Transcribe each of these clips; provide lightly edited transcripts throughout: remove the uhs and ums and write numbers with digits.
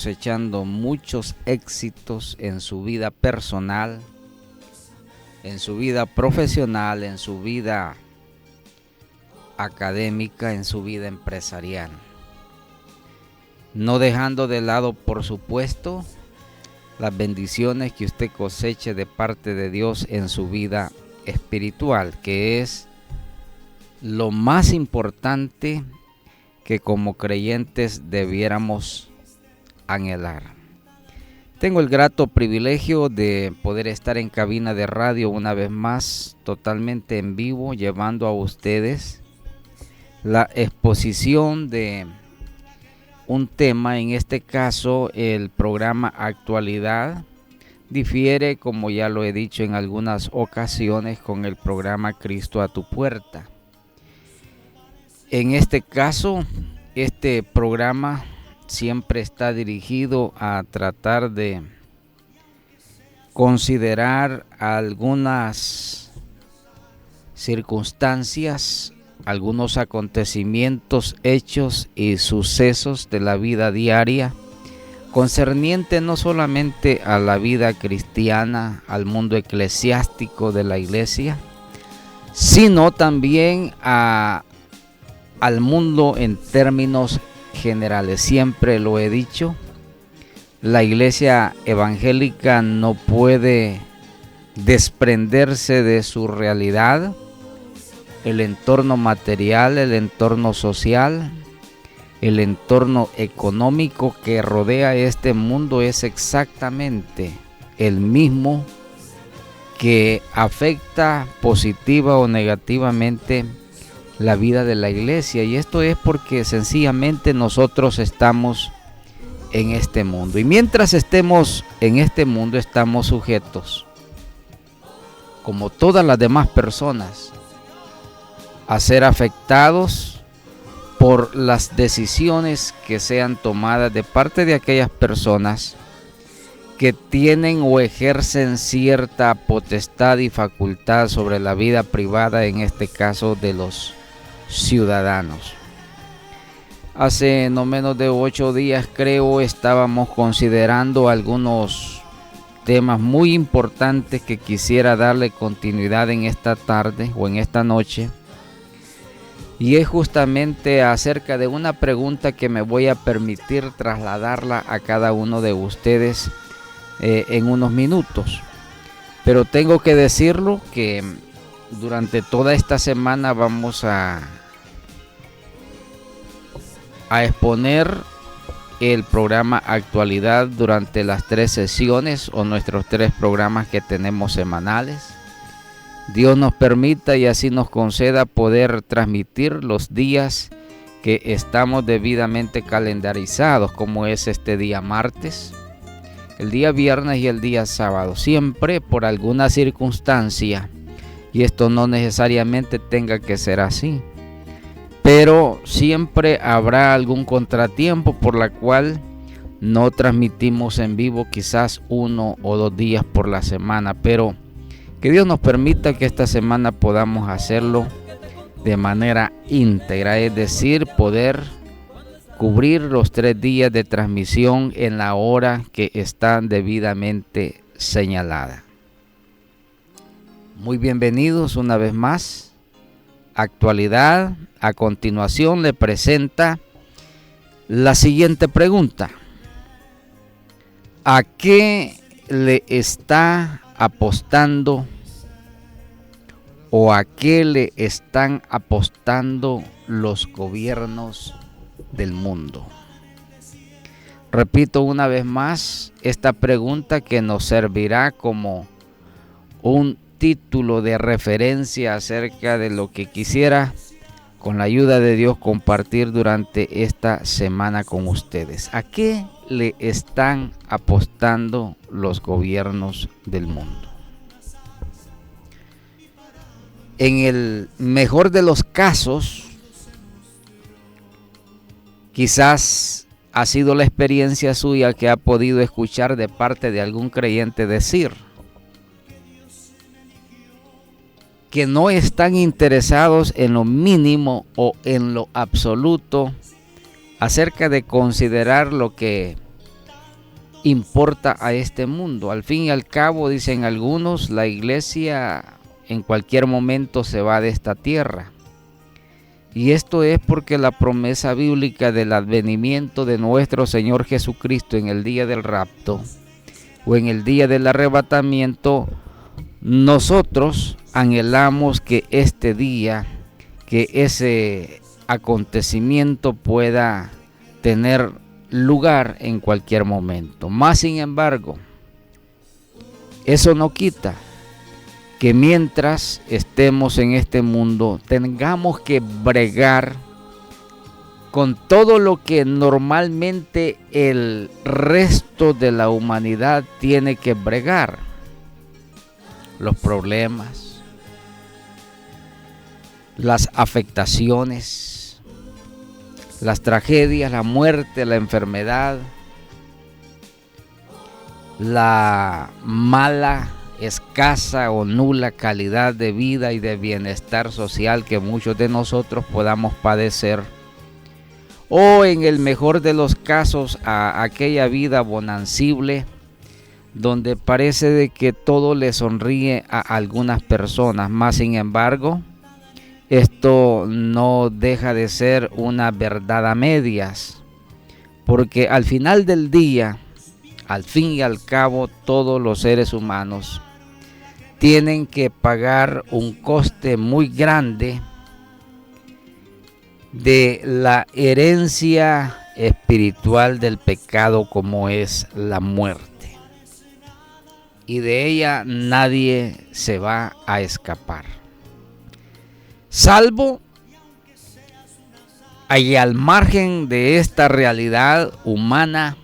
cosechando muchos éxitos en su vida personal, en su vida profesional, en su vida académica, en su vida empresarial. No dejando de lado, por supuesto, las bendiciones que usted coseche de parte de Dios en su vida espiritual, que es lo más importante que como creyentes debiéramos anhelar. Tengo el grato privilegio de poder estar en cabina de radio una vez más, totalmente en vivo, llevando a ustedes la exposición de un tema. En este caso, el programa Actualidad difiere, como ya lo he dicho en algunas ocasiones, con el programa Cristo a tu puerta. En este caso, este programa siempre está dirigido a tratar de considerar algunas circunstancias, algunos acontecimientos, hechos y sucesos de la vida diaria, concerniente no solamente a la vida cristiana, al mundo eclesiástico de la iglesia, sino también al mundo en términos generales. Siempre lo he dicho, la iglesia evangélica no puede desprenderse de su realidad, el entorno material, el entorno social, el entorno económico que rodea este mundo es exactamente el mismo que afecta positiva o negativamente la vida de la iglesia, y esto es porque sencillamente nosotros estamos en este mundo, y mientras estemos en este mundo estamos sujetos, como todas las demás personas, a ser afectados por las decisiones que sean tomadas de parte de aquellas personas que tienen o ejercen cierta potestad y facultad sobre la vida privada, en este caso de los ciudadanos. Hace no menos de 8 días, creo, estábamos considerando algunos temas muy importantes que quisiera darle continuidad en esta tarde o en esta noche. Y es justamente acerca de una pregunta que me voy a permitir trasladarla a cada uno de ustedes en unos minutos. Pero tengo que decirlo que durante toda esta semana vamos a exponer el programa Actualidad durante las 3 sesiones o nuestros 3 programas que tenemos semanales. Dios nos permita y así nos conceda poder transmitir los días que estamos debidamente calendarizados, como es este día martes, el día viernes y el día sábado, siempre por alguna circunstancia, y esto no necesariamente tenga que ser así, pero siempre habrá algún contratiempo por la cual no transmitimos en vivo, quizás 1 o 2 días por la semana, pero que Dios nos permita que esta semana podamos hacerlo de manera íntegra, es decir, poder cubrir los 3 días de transmisión en la hora que está debidamente señalada. Muy bienvenidos una vez más. Actualidad. A continuación le presenta la siguiente pregunta: ¿a qué le está apostando o a qué le están apostando los gobiernos del mundo? Repito una vez más esta pregunta, que nos servirá como un título de referencia acerca de lo que quisiera, con la ayuda de Dios, compartir durante esta semana con ustedes. ¿A qué le están apostando los gobiernos del mundo? En el mejor de los casos, quizás ha sido la experiencia suya que ha podido escuchar de parte de algún creyente decir que no están interesados en lo mínimo o en lo absoluto acerca de considerar lo que importa a este mundo. Al fin y al cabo, dicen algunos, la iglesia en cualquier momento se va de esta tierra. Y esto es porque la promesa bíblica del advenimiento de nuestro Señor Jesucristo en el día del rapto o en el día del arrebatamiento, nosotros anhelamos que este día, que ese acontecimiento pueda tener lugar en cualquier momento. Más sin embargo, eso no quita que mientras estemos en este mundo tengamos que bregar con todo lo que normalmente el resto de la humanidad tiene que bregar. Los problemas, las afectaciones, las tragedias, la muerte, la enfermedad, la mala, escasa o nula calidad de vida y de bienestar social que muchos de nosotros podamos padecer, o en el mejor de los casos a aquella vida bonancible donde parece de que todo le sonríe a algunas personas. Más sin embargo, esto no deja de ser una verdad a medias, porque al final del día, al fin y al cabo, todos los seres humanos tienen que pagar un coste muy grande de la herencia espiritual del pecado, como es la muerte. Y de ella nadie se va a escapar. Salvo y al margen de esta realidad humana,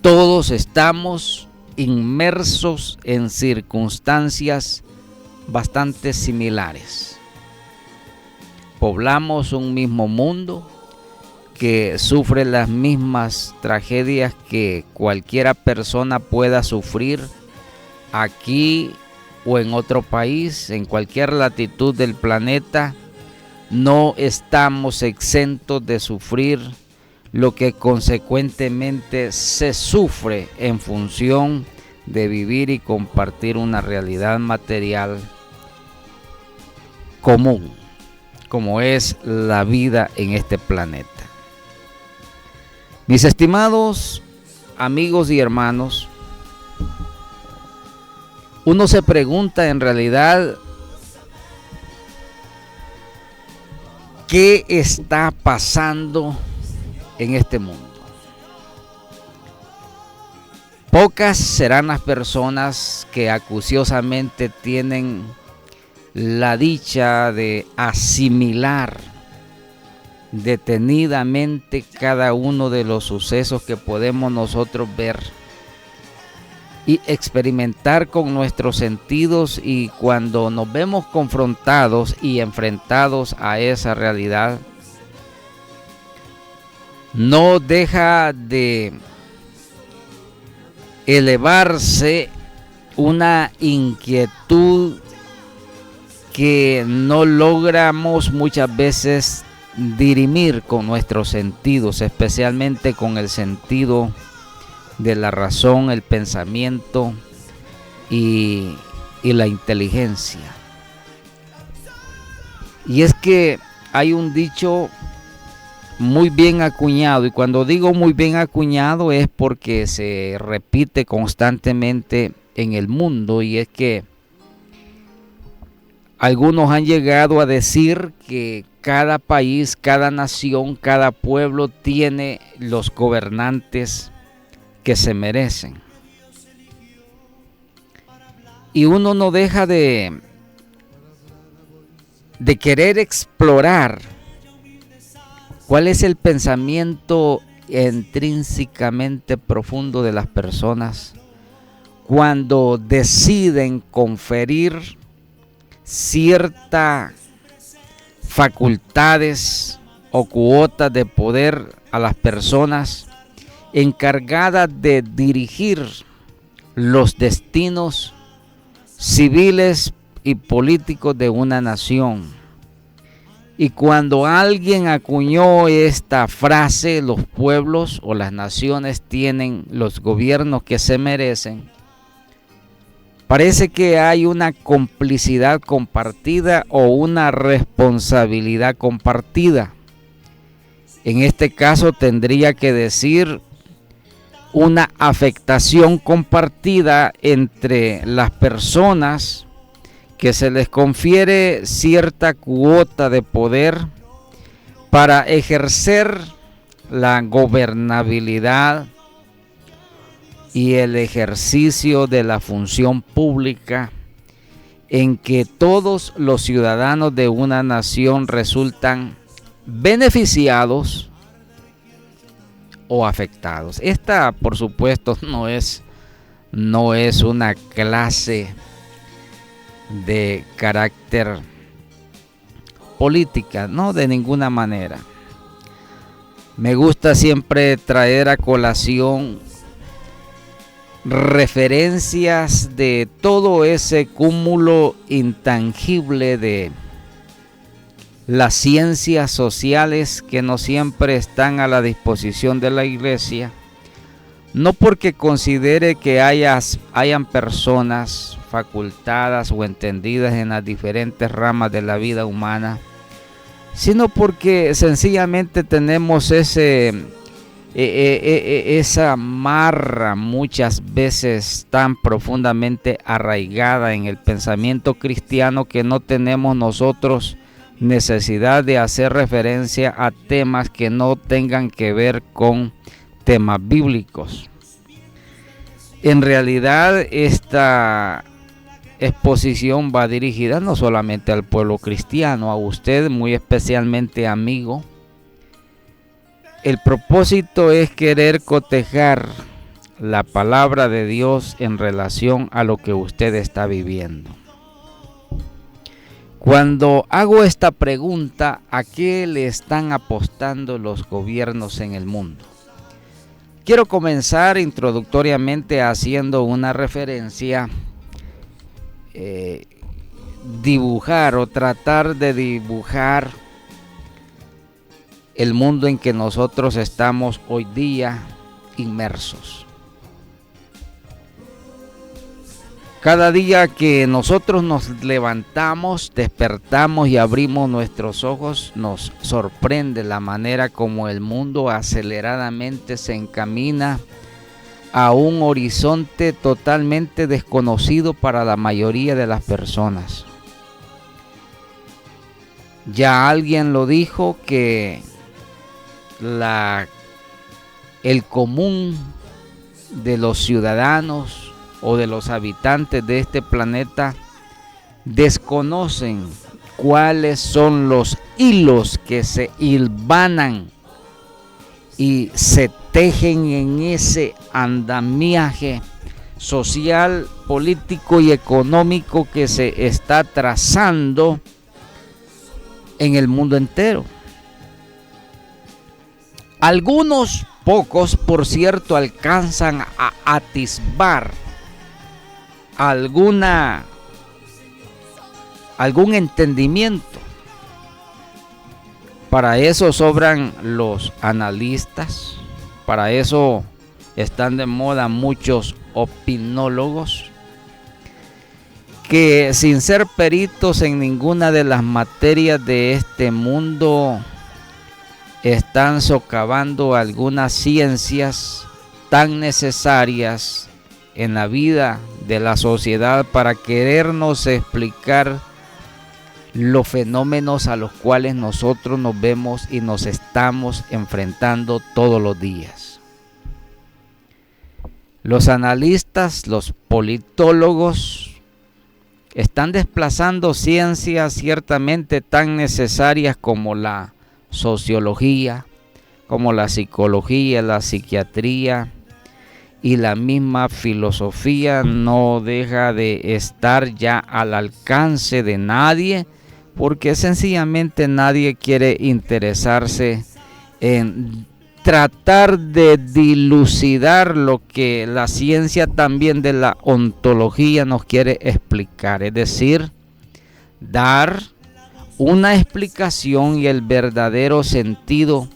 todos estamos inmersos en circunstancias bastante similares. Poblamos un mismo mundo que sufre las mismas tragedias que cualquiera persona pueda sufrir aquí o en otro país, en cualquier latitud del planeta. No estamos exentos de sufrir lo que consecuentemente se sufre en función de vivir y compartir una realidad material común, como es la vida en este planeta. Mis estimados amigos y hermanos, uno se pregunta en realidad qué está pasando en este mundo. Pocas serán las personas que acuciosamente tienen la dicha de asimilar detenidamente cada uno de los sucesos que podemos nosotros ver y experimentar con nuestros sentidos, y cuando nos vemos confrontados y enfrentados a esa realidad, no deja de elevarse una inquietud que no logramos muchas veces dirimir con nuestros sentidos, especialmente con el sentido de la razón, el pensamiento y la inteligencia. Y es que hay un dicho muy bien acuñado, y cuando digo muy bien acuñado es porque se repite constantemente en el mundo, y es que algunos han llegado a decir que cada país, cada nación, cada pueblo tiene los gobernantes que se merecen. Y uno no deja de querer explorar cuál es el pensamiento intrínsecamente profundo de las personas cuando deciden conferir ciertas facultades o cuotas de poder a las personas encargadas de dirigir los destinos civiles y políticos de una nación. Y cuando alguien acuñó esta frase, los pueblos o las naciones tienen los gobiernos que se merecen, parece que hay una complicidad compartida o una responsabilidad compartida. En este caso tendría que decir una afectación compartida entre las personas que se les confiere cierta cuota de poder para ejercer la gobernabilidad y el ejercicio de la función pública, en que todos los ciudadanos de una nación resultan beneficiados o afectados. Esta, por supuesto, no es una clase de carácter política, no, de ninguna manera. Me gusta siempre traer a colación referencias de todo ese cúmulo intangible de las ciencias sociales que no siempre están a la disposición de la iglesia, no porque considere que hayan personas facultadas o entendidas en las diferentes ramas de la vida humana, sino porque sencillamente tenemos esa marra muchas veces tan profundamente arraigada en el pensamiento cristiano que no tenemos nosotros necesidad de hacer referencia a temas que no tengan que ver con temas bíblicos. En realidad esta exposición va dirigida no solamente al pueblo cristiano, a usted muy especialmente, amigo. El propósito es querer cotejar la palabra de Dios en relación a lo que usted está viviendo. Cuando hago esta pregunta, ¿a qué le están apostando los gobiernos en el mundo? Quiero comenzar introductoriamente haciendo una referencia, dibujar o tratar de dibujar el mundo en que nosotros estamos hoy día inmersos. Cada día que nosotros nos levantamos, despertamos y abrimos nuestros ojos, nos sorprende la manera como el mundo aceleradamente se encamina a un horizonte totalmente desconocido para la mayoría de las personas. Ya alguien lo dijo que el común de los ciudadanos o de los habitantes de este planeta desconocen cuáles son los hilos que se hilvanan y se tejen en ese andamiaje social, político y económico que se está trazando en el mundo entero. Algunos pocos, por cierto, alcanzan a atisbar algún entendimiento. Para eso sobran los analistas, para eso están de moda muchos opinólogos que, sin ser peritos en ninguna de las materias de este mundo, están socavando algunas ciencias tan necesarias en la vida de la sociedad para querernos explicar los fenómenos a los cuales nosotros nos vemos y nos estamos enfrentando todos los días. Los analistas, los politólogos, están desplazando ciencias ciertamente tan necesarias como la sociología, como la psicología, la psiquiatría, y la misma filosofía no deja de estar ya al alcance de nadie, porque sencillamente nadie quiere interesarse en tratar de dilucidar lo que la ciencia también de la ontología nos quiere explicar, es decir, dar una explicación y el verdadero sentido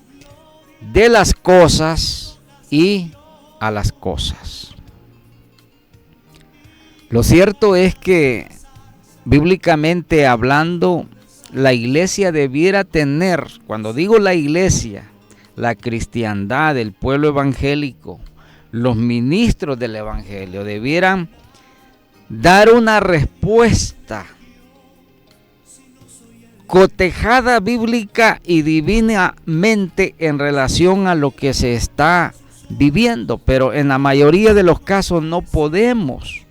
de las cosas y a las cosas. Lo cierto es que, bíblicamente hablando, la iglesia debiera tener, cuando digo la iglesia, la cristiandad, el pueblo evangélico, los ministros del evangelio, debieran dar una respuesta cotejada bíblica y divinamente en relación a lo que se está viviendo, pero en la mayoría de los casos no podemos,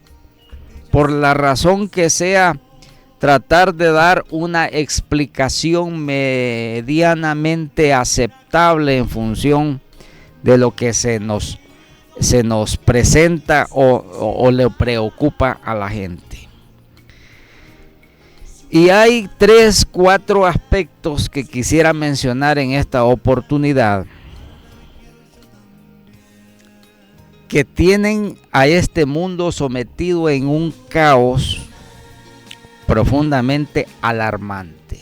por la razón que sea, tratar de dar una explicación medianamente aceptable en función de lo que se nos presenta o le preocupa a la gente. Y hay 3, 4 aspectos que quisiera mencionar en esta oportunidad que tienen a este mundo sometido en un caos profundamente alarmante.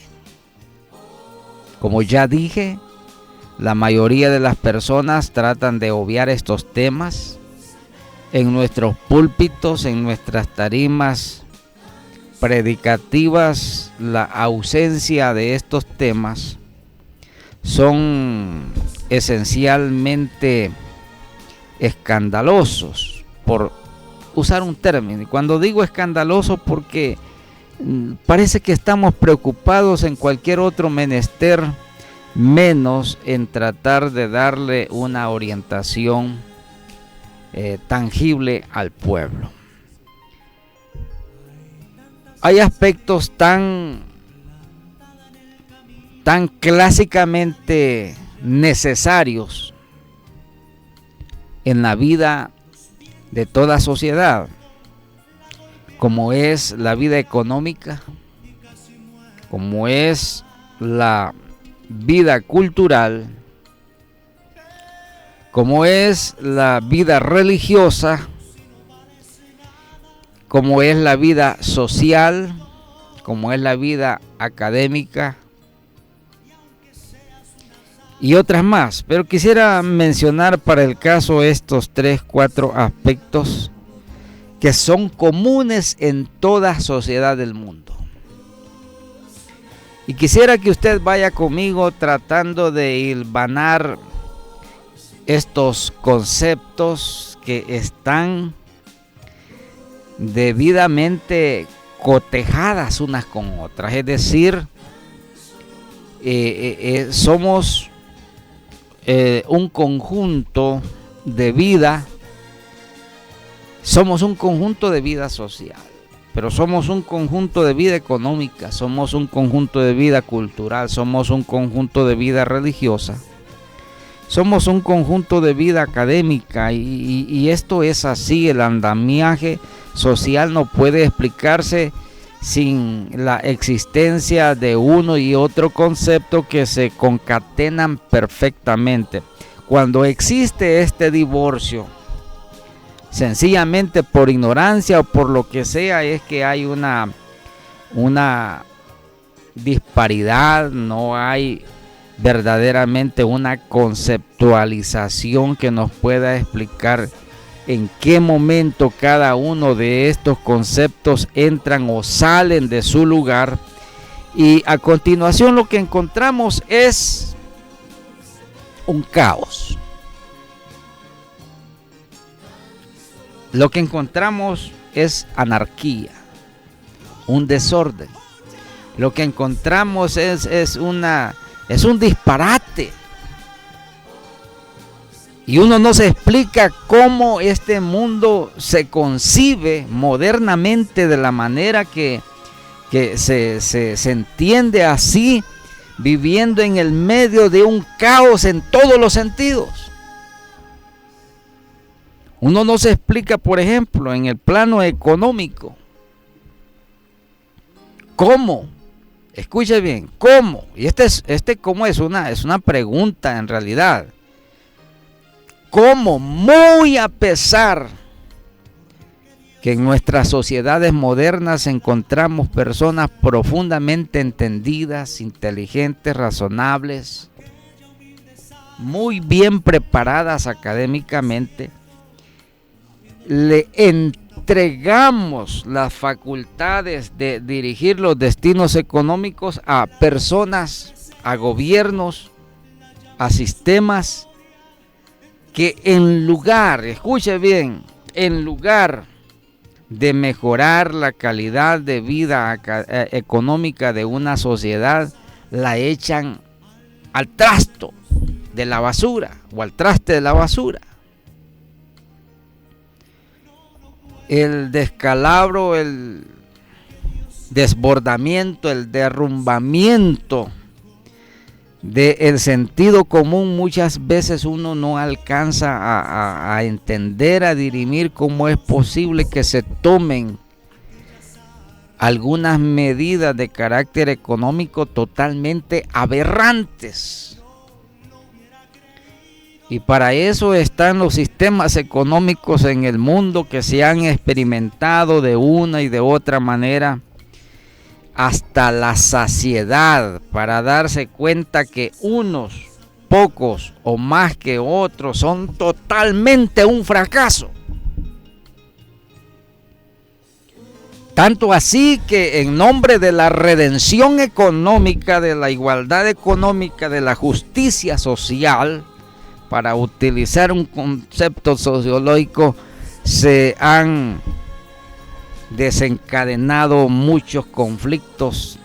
Como ya dije, la mayoría de las personas tratan de obviar estos temas en nuestros púlpitos, en nuestras tarimas predicativas. La ausencia de estos temas son esencialmente escandalosos, por usar un término. Y cuando digo escandaloso, porque parece que estamos preocupados en cualquier otro menester, menos en tratar de darle una orientación tangible al pueblo. Hay aspectos tan clásicamente necesarios en la vida de toda sociedad, como es la vida económica, como es la vida cultural, como es la vida religiosa, como es la vida social, como es la vida académica y otras más. Pero quisiera mencionar para el caso estos 3, 4 aspectos que son comunes en toda sociedad del mundo. Y quisiera que usted vaya conmigo tratando de hilvanar estos conceptos que están debidamente cotejadas unas con otras. Es decir, somos un conjunto de vida, somos un conjunto de vida social, pero somos un conjunto de vida económica, somos un conjunto de vida cultural, somos un conjunto de vida religiosa, somos un conjunto de vida académica, y esto es así. El andamiaje social no puede explicarse sin la existencia de uno y otro concepto que se concatenan perfectamente. Cuando existe este divorcio, sencillamente por ignorancia o por lo que sea, es que hay una disparidad, no hay verdaderamente una conceptualización que nos pueda explicar en qué momento cada uno de estos conceptos entran o salen de su lugar. Y a continuación lo que encontramos es un caos. Lo que encontramos es anarquía, un desorden. Lo que encontramos es un disparate. Y uno no se explica cómo este mundo se concibe modernamente de la manera que se entiende así, viviendo en el medio de un caos en todos los sentidos. Uno no se explica, por ejemplo, en el plano económico, cómo, escuche bien, cómo, y cómo es una pregunta en realidad, cómo, muy a pesar que en nuestras sociedades modernas encontramos personas profundamente entendidas, inteligentes, razonables, muy bien preparadas académicamente. Le entregamos las facultades de dirigir los destinos económicos a personas, a gobiernos, a sistemas que en lugar, escuche bien, en lugar de mejorar la calidad de vida económica de una sociedad, la echan al trasto de la basura o al traste de la basura. El descalabro, el desbordamiento, el derrumbamiento del sentido común, muchas veces uno no alcanza a entender, a dirimir cómo es posible que se tomen algunas medidas de carácter económico totalmente aberrantes. Y para eso están los sistemas económicos en el mundo que se han experimentado de una y de otra manera hasta la saciedad, para darse cuenta que unos pocos o más que otros son totalmente un fracaso. Tanto así que en nombre de la redención económica, de la igualdad económica, de la justicia social, para utilizar un concepto sociológico, se han desencadenado muchos conflictos,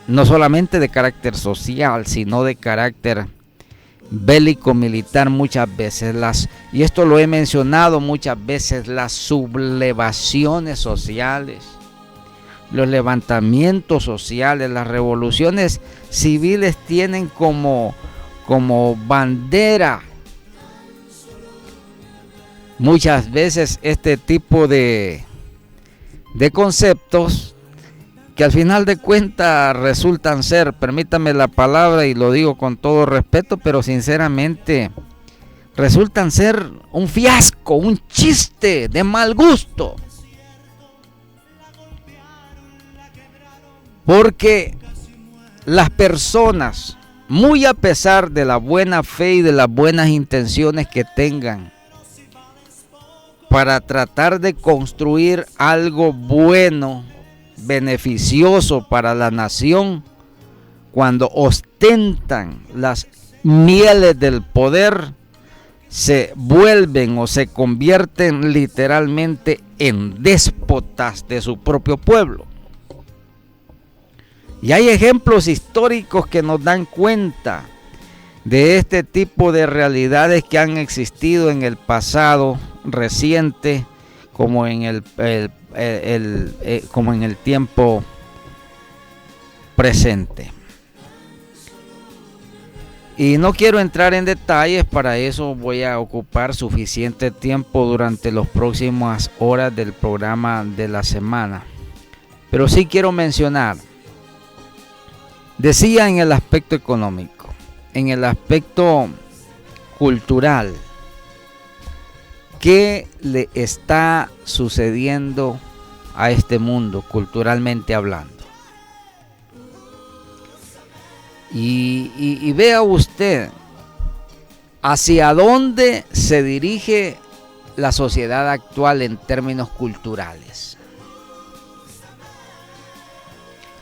no solamente de carácter social, sino de carácter bélico militar muchas veces. Y esto lo he mencionado muchas veces, las sublevaciones sociales, los levantamientos sociales, las revoluciones civiles tienen como bandera muchas veces este tipo de conceptos que al final de cuentas resultan ser, permítame la palabra y lo digo con todo respeto, pero sinceramente resultan ser un fiasco, un chiste de mal gusto. Porque las personas, muy a pesar de la buena fe y de las buenas intenciones que tengan para tratar de construir algo bueno, beneficioso para la nación, cuando ostentan las mieles del poder, se vuelven o se convierten literalmente en déspotas de su propio pueblo. Y hay ejemplos históricos que nos dan cuenta de este tipo de realidades que han existido en el pasado reciente, como en el tiempo presente. Y no quiero entrar en detalles, para eso voy a ocupar suficiente tiempo durante las próximas horas del programa de la semana. Pero sí quiero mencionar, decía en el aspecto económico, en el aspecto cultural, ¿qué le está sucediendo a este mundo culturalmente hablando? Y vea usted hacia dónde se dirige la sociedad actual en términos culturales.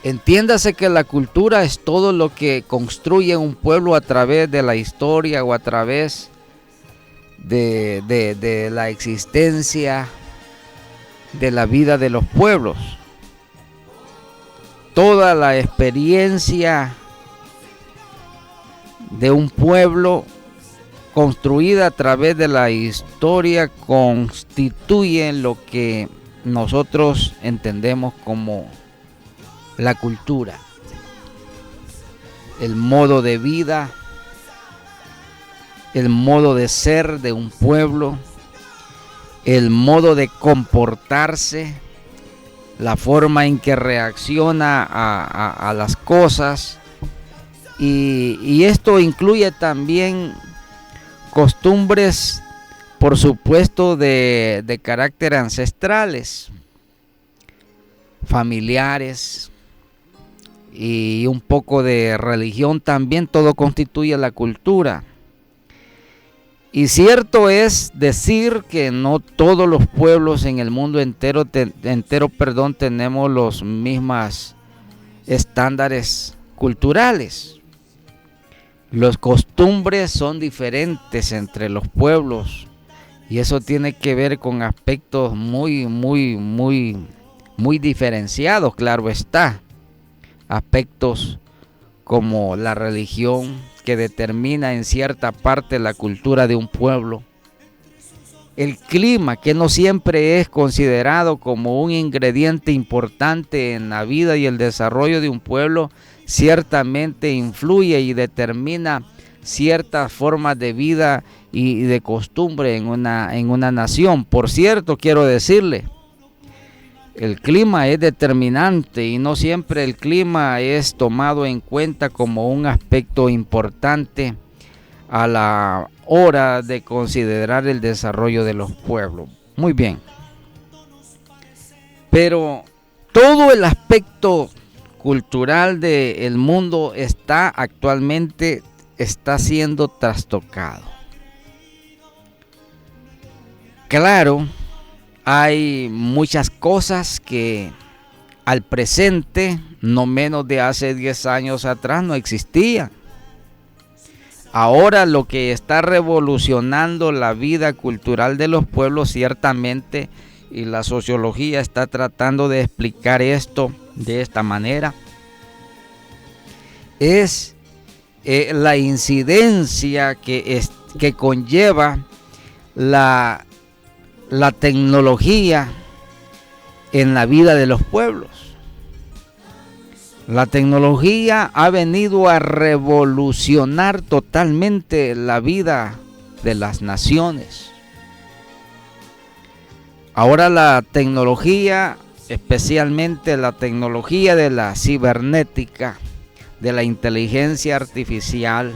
Entiéndase que la cultura es todo lo que construye un pueblo a través de la historia o a través de la existencia de la vida de los pueblos. Toda la experiencia de un pueblo construida a través de la historia constituye lo que nosotros entendemos como la cultura, el modo de vida, el modo de ser de un pueblo, el modo de comportarse, la forma en que reacciona a las cosas, y esto incluye también costumbres, por supuesto, de carácter ancestrales, familiares y un poco de religión también, todo constituye la cultura. Y cierto es decir que no todos los pueblos en el mundo entero, tenemos los mismos estándares culturales. Las costumbres son diferentes entre los pueblos y eso tiene que ver con aspectos muy diferenciados, claro está. Aspectos como la religión, que determina en cierta parte la cultura de un pueblo. El clima, que no siempre es considerado como un ingrediente importante en la vida y el desarrollo de un pueblo, ciertamente influye y determina ciertas formas de vida y de costumbre en una nación. Por cierto, quiero decirle, el clima es determinante y no siempre el clima es tomado en cuenta como un aspecto importante a la hora de considerar el desarrollo de los pueblos. Muy bien. Pero todo el aspecto cultural del mundo actualmente está siendo trastocado. Claro, hay muchas cosas que al presente, no menos de hace 10 años atrás, no existían. Ahora lo que está revolucionando la vida cultural de los pueblos ciertamente, y la sociología está tratando de explicar esto de esta manera, es la incidencia que conlleva la tecnología en la vida de los pueblos. La tecnología ha venido a revolucionar totalmente la vida de las naciones. Ahora la tecnología, especialmente la tecnología de la cibernética, de la inteligencia artificial,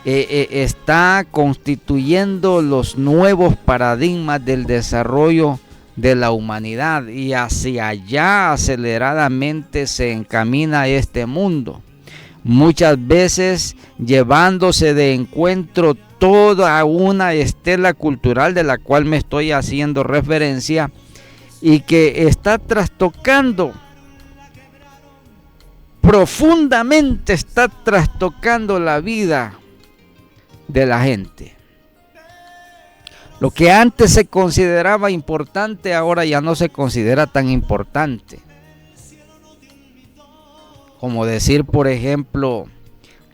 está constituyendo los nuevos paradigmas del desarrollo de la humanidad, y hacia allá aceleradamente se encamina este mundo, muchas veces llevándose de encuentro toda una estela cultural de la cual me estoy haciendo referencia y que está trastocando profundamente, está trastocando la vida de la gente. Lo que antes se consideraba importante, ahora ya no se considera tan importante. Como decir, por ejemplo,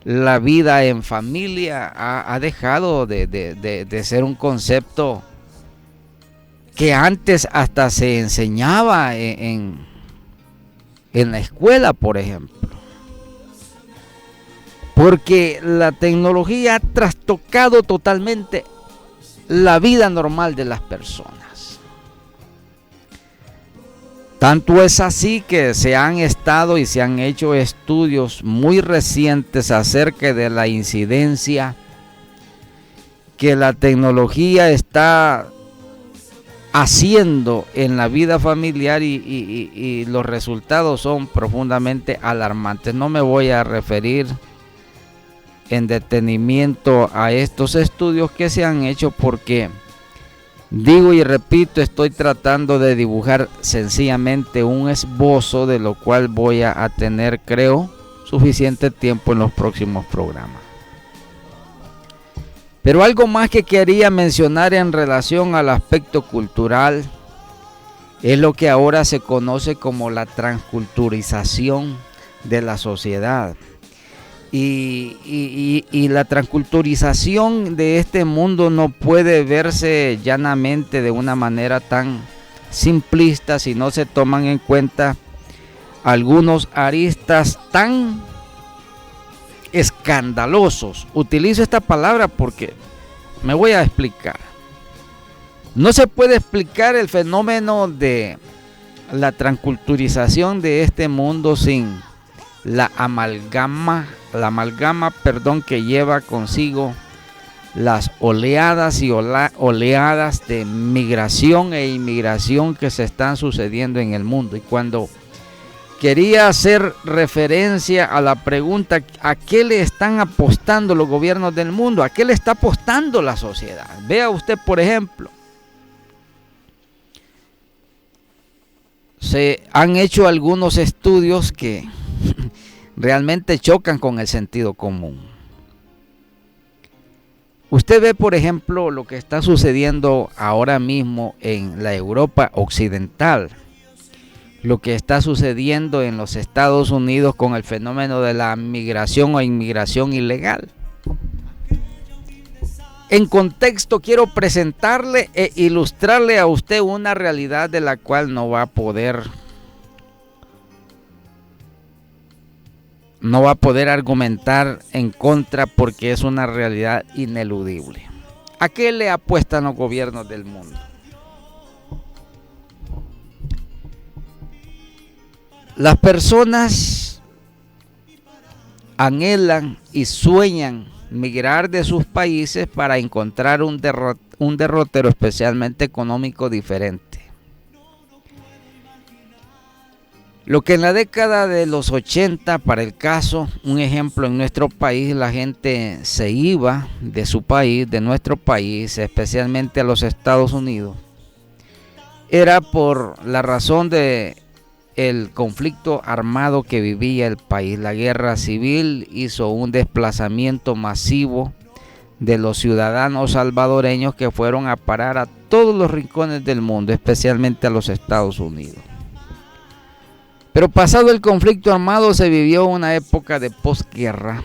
la vida en familia ha dejado de ser un concepto que antes hasta se enseñaba en la escuela, por ejemplo. Porque la tecnología ha trastocado totalmente la vida normal de las personas. Tanto es así que se han hecho estudios muy recientes acerca de la incidencia que la tecnología está haciendo en la vida familiar y los resultados son profundamente alarmantes. No me voy a referir en detenimiento a estos estudios que se han hecho porque, digo y repito, estoy tratando de dibujar sencillamente un esbozo de lo cual voy a tener, creo, suficiente tiempo en los próximos programas. Pero algo más que quería mencionar en relación al aspecto cultural es lo que ahora se conoce como la transculturización de la sociedad. Y la transculturización de este mundo no puede verse llanamente de una manera tan simplista si no se toman en cuenta algunos aristas tan escandalosos. Utilizo esta palabra porque me voy a explicar. No se puede explicar el fenómeno de la transculturización de este mundo sin la amalgama que lleva consigo las oleadas y oleadas de migración e inmigración que se están sucediendo en el mundo. Y cuando quería hacer referencia a la pregunta, ¿a qué le están apostando los gobiernos del mundo? ¿A qué le está apostando la sociedad? Vea usted, por ejemplo, se han hecho algunos estudios que realmente chocan con el sentido común. Usted ve, por ejemplo, lo que está sucediendo ahora mismo en la Europa occidental, lo que está sucediendo en los Estados Unidos con el fenómeno de la migración o inmigración ilegal. En contexto, quiero presentarle e ilustrarle a usted una realidad de la cual no va a poder argumentar en contra, porque es una realidad ineludible. ¿A qué le apuestan los gobiernos del mundo? Las personas anhelan y sueñan migrar de sus países para encontrar un derrotero especialmente económico diferente. Lo que en la década de los 80, para el caso, un ejemplo, en nuestro país, la gente se iba de su país, de nuestro país, especialmente a los Estados Unidos, era por la razón de el conflicto armado que vivía el país. La guerra civil hizo un desplazamiento masivo de los ciudadanos salvadoreños que fueron a parar a todos los rincones del mundo, especialmente a los Estados Unidos. Pero pasado el conflicto armado se vivió una época de posguerra,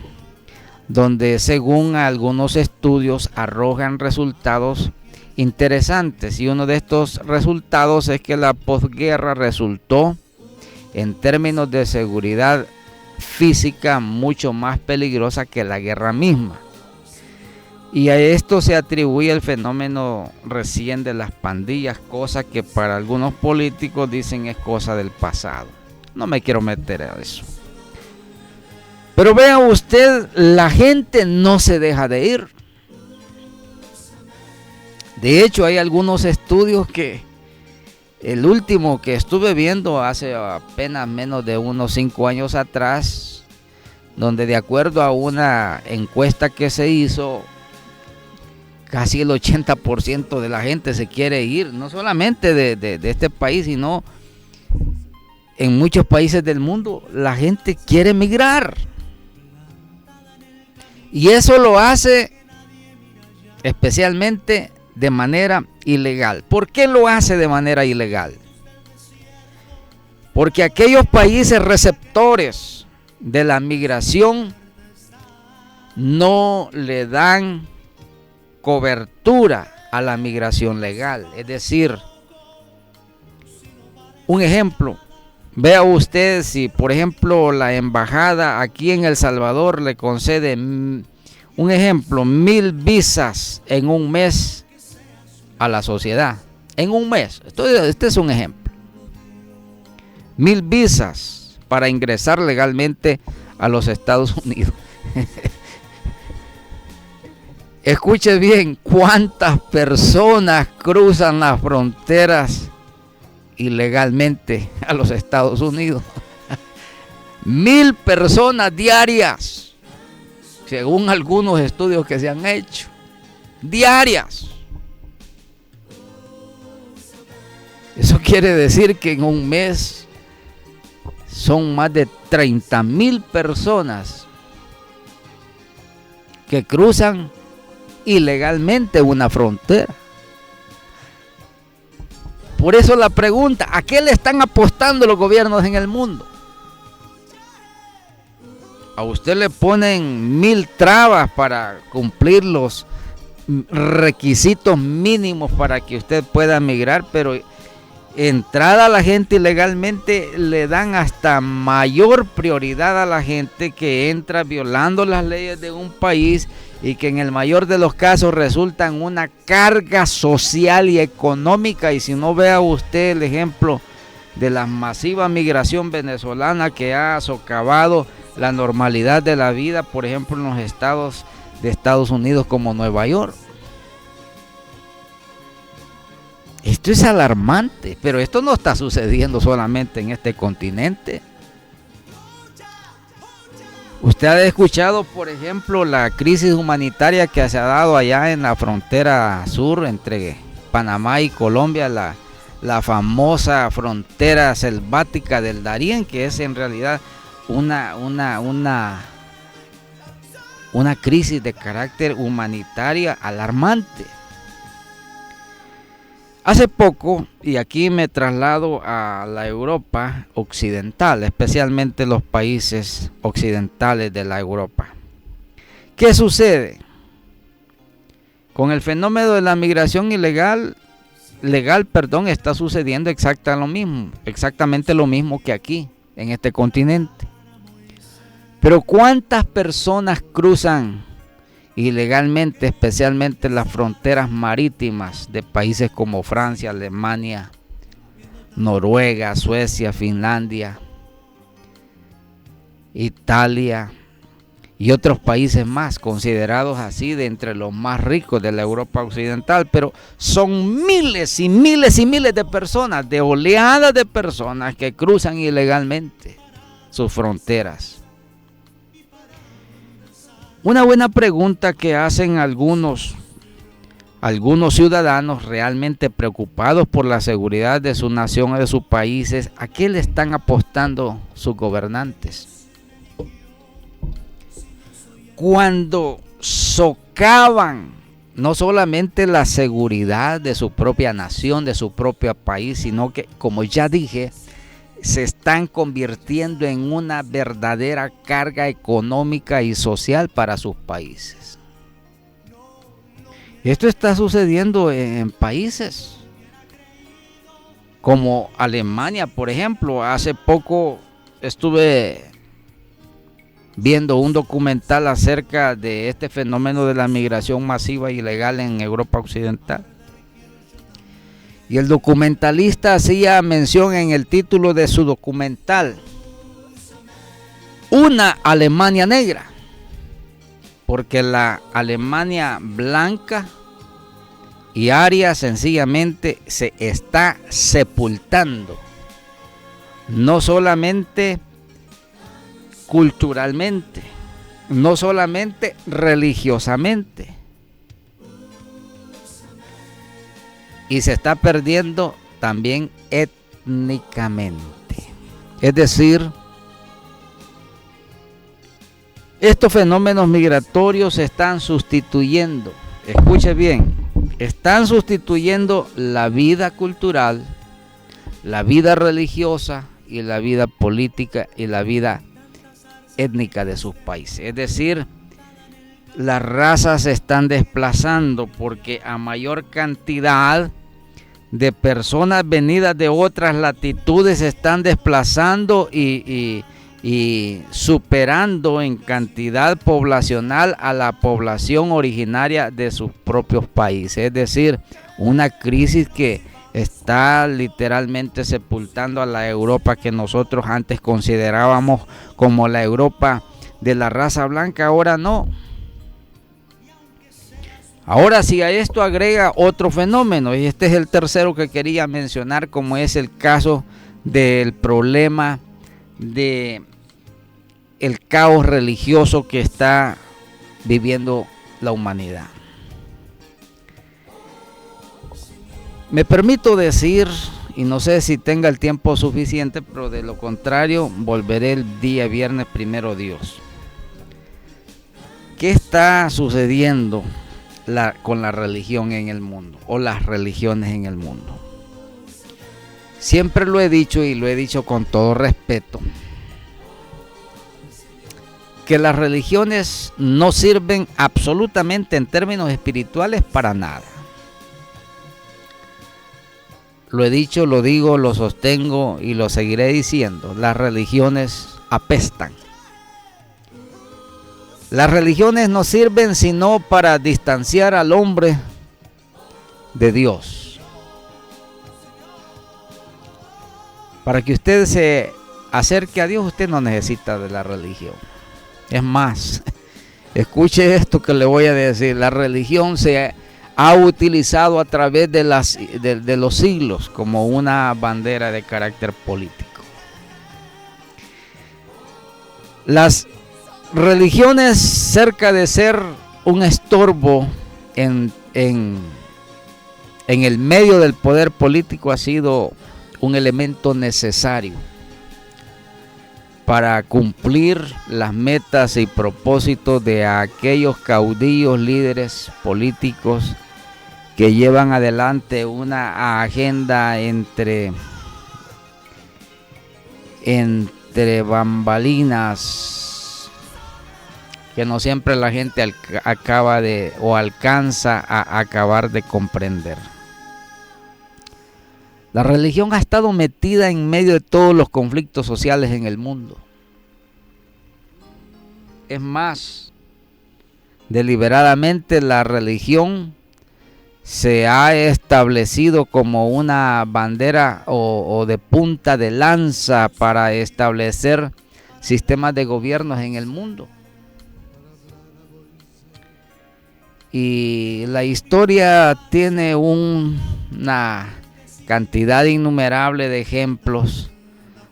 donde según algunos estudios arrojan resultados interesantes, y uno de estos resultados es que la posguerra resultó en términos de seguridad física mucho más peligrosa que la guerra misma. Y a esto se atribuye el fenómeno recién de las pandillas, cosa que para algunos políticos dicen es cosa del pasado. No me quiero meter a eso. Pero vea usted, la gente no se deja de ir. De hecho, hay algunos estudios que el último que estuve viendo hace apenas menos de unos 5 años atrás, donde de acuerdo a una encuesta que se hizo, casi el 80% de la gente se quiere ir, no solamente de este país, sino en muchos países del mundo la gente quiere emigrar. Y eso lo hace especialmente de manera ilegal. ¿Por qué lo hace de manera ilegal? Porque aquellos países receptores de la migración no le dan cobertura a la migración legal. Es decir, un ejemplo, vea usted si por ejemplo la embajada aquí en El Salvador le concede, un ejemplo, 1000 visas en un mes a la sociedad, en un mes. Este es un ejemplo. 1000 visas para ingresar legalmente a los Estados Unidos. Escuche bien, ¿cuántas personas cruzan las fronteras ilegalmente a los Estados Unidos? 1000 personas diarias, según algunos estudios que se han hecho, diarias. Eso quiere decir que en un mes son más de 30,000 personas que cruzan ilegalmente una frontera. Por eso la pregunta, ¿a qué le están apostando los gobiernos en el mundo? A usted le ponen 1000 trabas para cumplir los requisitos mínimos para que usted pueda migrar, pero entrada a la gente ilegalmente le dan hasta mayor prioridad a la gente que entra violando las leyes de un país y que en el mayor de los casos resultan una carga social y económica. Y si no, vea usted el ejemplo de la masiva migración venezolana que ha socavado la normalidad de la vida, por ejemplo en los estados de Estados Unidos como Nueva York. Esto es alarmante, pero esto no está sucediendo solamente en este continente. Usted ha escuchado, por ejemplo, la crisis humanitaria que se ha dado allá en la frontera sur entre Panamá y Colombia, la famosa frontera selvática del Darién, que es en realidad una crisis de carácter humanitaria alarmante. Hace poco, y aquí me traslado a la Europa occidental, especialmente los países occidentales de la Europa. ¿Qué sucede? Con el fenómeno de la migración legal, está sucediendo exactamente lo mismo que aquí, en este continente. Pero ¿cuántas personas cruzan ilegalmente, especialmente las fronteras marítimas de países como Francia, Alemania, Noruega, Suecia, Finlandia, Italia y otros países más considerados así de entre los más ricos de la Europa occidental? Pero son miles y miles y miles de personas, de oleadas de personas que cruzan ilegalmente sus fronteras. Una buena pregunta que hacen algunos ciudadanos realmente preocupados por la seguridad de su nación o de sus países: ¿a qué le están apostando sus gobernantes? Cuando socavan no solamente la seguridad de su propia nación, de su propio país, sino que, como ya dije, se están convirtiendo en una verdadera carga económica y social para sus países. Esto está sucediendo en países como Alemania, por ejemplo. Hace poco estuve viendo un documental acerca de este fenómeno de la migración masiva y ilegal en Europa occidental. Y el documentalista hacía mención en el título de su documental: una Alemania negra, porque la Alemania blanca y aria sencillamente se está sepultando, no solamente culturalmente, no solamente religiosamente, y se está perdiendo también étnicamente. Es decir, estos fenómenos migratorios se están sustituyendo, escuche bien, están sustituyendo la vida cultural, la vida religiosa y la vida política y la vida étnica de sus países. Es decir, las razas se están desplazando porque a mayor cantidad de personas venidas de otras latitudes se están desplazando y superando en cantidad poblacional a la población originaria de sus propios países. Es decir, una crisis que está literalmente sepultando a la Europa que nosotros antes considerábamos como la Europa de la raza blanca. Ahora no. Ahora, si a esto agrega otro fenómeno, y este es el tercero que quería mencionar, como es el caso del problema de el caos religioso que está viviendo la humanidad. Me permito decir, y no sé si tenga el tiempo suficiente, pero de lo contrario volveré el día viernes, primero Dios. ¿Qué está sucediendo con la religión en el mundo, o las religiones en el mundo? Siempre lo he dicho, y lo he dicho con todo respeto, que las religiones no sirven absolutamente en términos espirituales para nada. Lo he dicho, lo digo, lo sostengo y lo seguiré diciendo: las religiones apestan. Las religiones no sirven sino para distanciar al hombre de Dios. Para que usted se acerque a Dios, usted no necesita de la religión. Es más, Escuche esto que le voy a decir. La religión se ha utilizado a través de los siglos como una bandera de carácter político. Las religiones, cerca de ser un estorbo en el medio del poder político, ha sido un elemento necesario para cumplir las metas y propósitos de aquellos caudillos, líderes políticos que llevan adelante una agenda entre bambalinas que no siempre la gente acaba de o alcanza a acabar de comprender. La religión ha estado metida en medio de todos los conflictos sociales en el mundo. Es más, deliberadamente la religión se ha establecido como una bandera o de punta de lanza para establecer sistemas de gobiernos en el mundo. Y la historia tiene una cantidad innumerable de ejemplos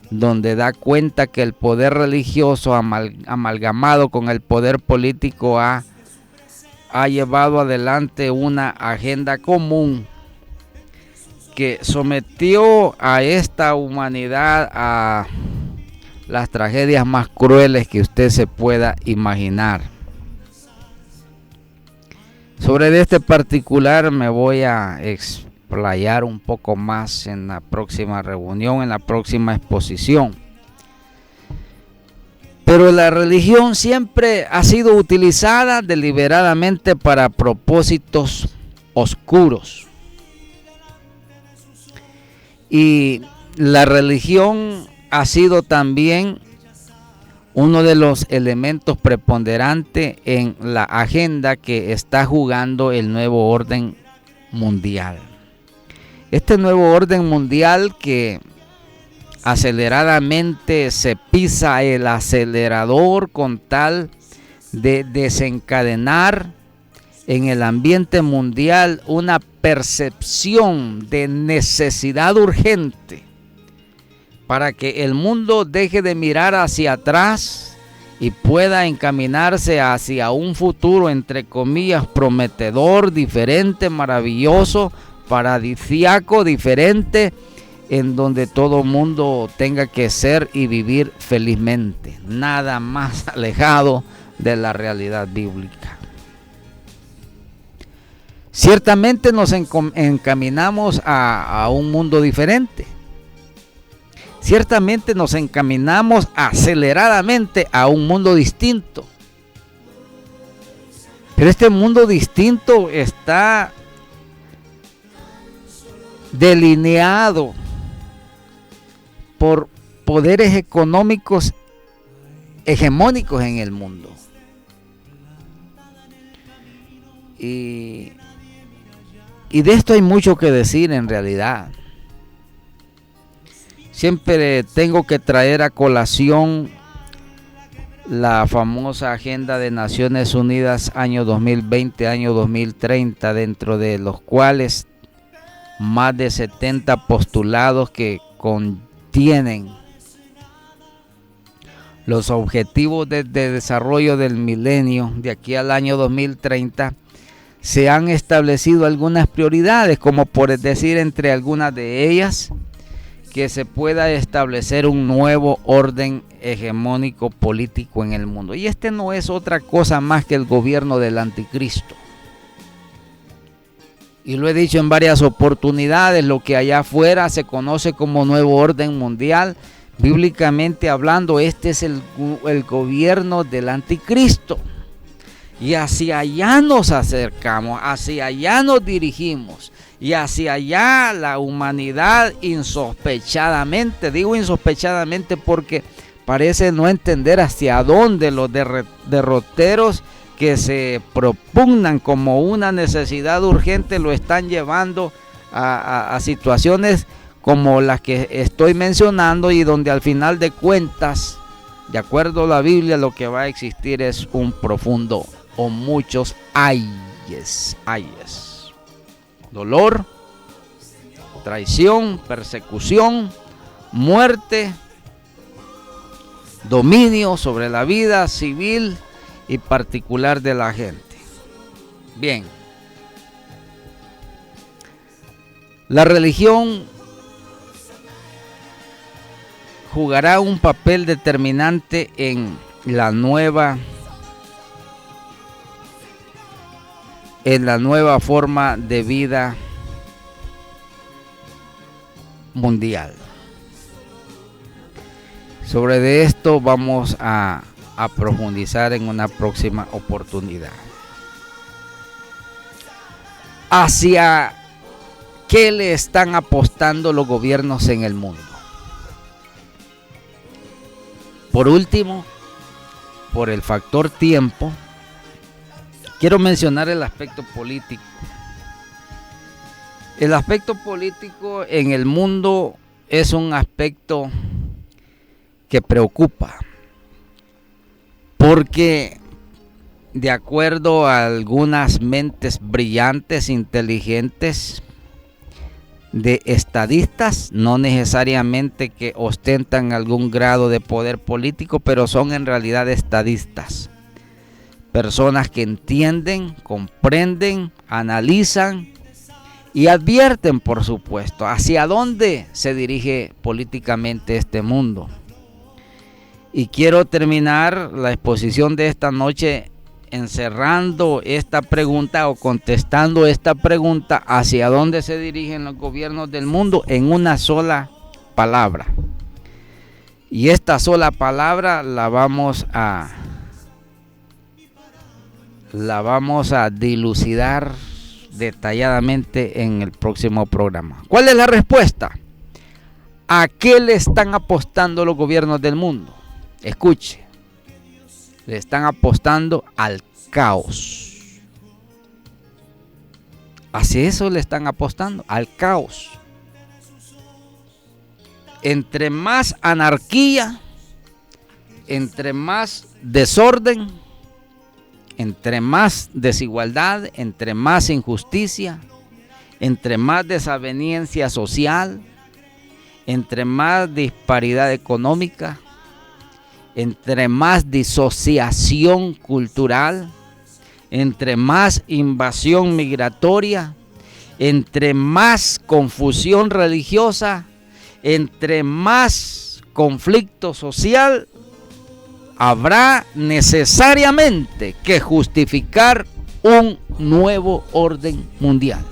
donde da cuenta que el poder religioso amalgamado con el poder político ha llevado adelante una agenda común que sometió a esta humanidad a las tragedias más crueles que usted se pueda imaginar. Sobre este particular me voy a explayar un poco más en la próxima reunión, en la próxima exposición. Pero la religión siempre ha sido utilizada deliberadamente para propósitos oscuros. Y la religión ha sido también uno de los elementos preponderantes en la agenda que está jugando el nuevo orden mundial. Este nuevo orden mundial que aceleradamente se pisa el acelerador con tal de desencadenar en el ambiente mundial una percepción de necesidad urgente para que el mundo deje de mirar hacia atrás y pueda encaminarse hacia un futuro, entre comillas, prometedor, diferente, maravilloso, paradisíaco, diferente, en donde todo mundo tenga que ser y vivir felizmente. Nada más alejado de la realidad bíblica. Ciertamente nos encaminamos a un mundo diferente. Ciertamente nos encaminamos aceleradamente a un mundo distinto. Pero este mundo distinto está delineado por poderes económicos hegemónicos en el mundo. Y de esto hay mucho que decir en realidad. Siempre tengo que traer a colación la famosa Agenda de Naciones Unidas año 2020, año 2030, dentro de los cuales más de 70 postulados que contienen los objetivos de desarrollo del milenio de aquí al año 2030, se han establecido algunas prioridades, como por decir entre algunas de ellas, que se pueda establecer un nuevo orden hegemónico político en el mundo. Y este no es otra cosa más que el gobierno del anticristo. Y lo he dicho en varias oportunidades, lo que allá afuera se conoce como nuevo orden mundial, bíblicamente hablando, este es el gobierno del anticristo. Y hacia allá nos acercamos, hacia allá nos dirigimos. Y hacia allá la humanidad insospechadamente, digo insospechadamente porque parece no entender hacia dónde los derroteros que se propugnan como una necesidad urgente lo están llevando a situaciones como las que estoy mencionando, y donde al final de cuentas De acuerdo a la Biblia, lo que va a existir es un profundo o muchos ayes. Dolor, traición, persecución, muerte, dominio sobre la vida civil y particular de la gente. Bien. La religión jugará un papel determinante en la nueva forma de vida mundial. Sobre esto vamos a profundizar en una próxima oportunidad. ¿Hacia qué le están apostando los gobiernos en el mundo? Por último, por el factor tiempo, quiero mencionar el aspecto político. El aspecto político en el mundo es un aspecto que preocupa, porque de acuerdo a algunas mentes brillantes, inteligentes, de estadistas, no necesariamente que ostentan algún grado de poder político, pero son en realidad estadistas, personas que entienden, comprenden, analizan y advierten, por supuesto, hacia dónde se dirige políticamente este mundo. Y quiero terminar la exposición de esta noche encerrando esta pregunta o contestando esta pregunta: ¿hacia dónde se dirigen los gobiernos del mundo? En una sola palabra. Y esta sola palabra la vamos a dilucidar detalladamente en el próximo programa. ¿Cuál es la respuesta? ¿A qué le están apostando los gobiernos del mundo? Escuche. Le están apostando al caos. Hacia eso le están apostando, al caos. Entre más anarquía, entre más desorden, entre más desigualdad, entre más injusticia, entre más desaveniencia social, entre más disparidad económica, entre más disociación cultural, entre más invasión migratoria, entre más confusión religiosa, entre más conflicto social, habrá necesariamente que justificar un nuevo orden mundial.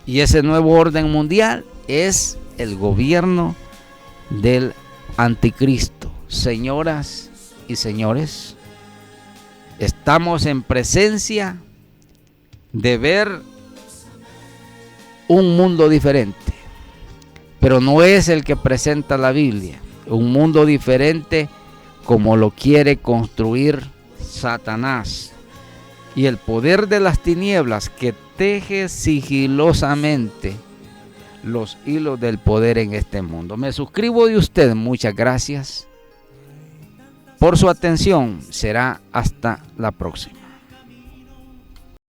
Y ese nuevo orden mundial es el gobierno del anticristo. Señoras y señores, estamos en presencia de ver un mundo diferente, pero no es el que presenta la Biblia. Un mundo diferente como lo quiere construir Satanás y el poder de las tinieblas, que teje sigilosamente los hilos del poder en este mundo. Me suscribo de usted. Muchas gracias por su atención. Será hasta la próxima.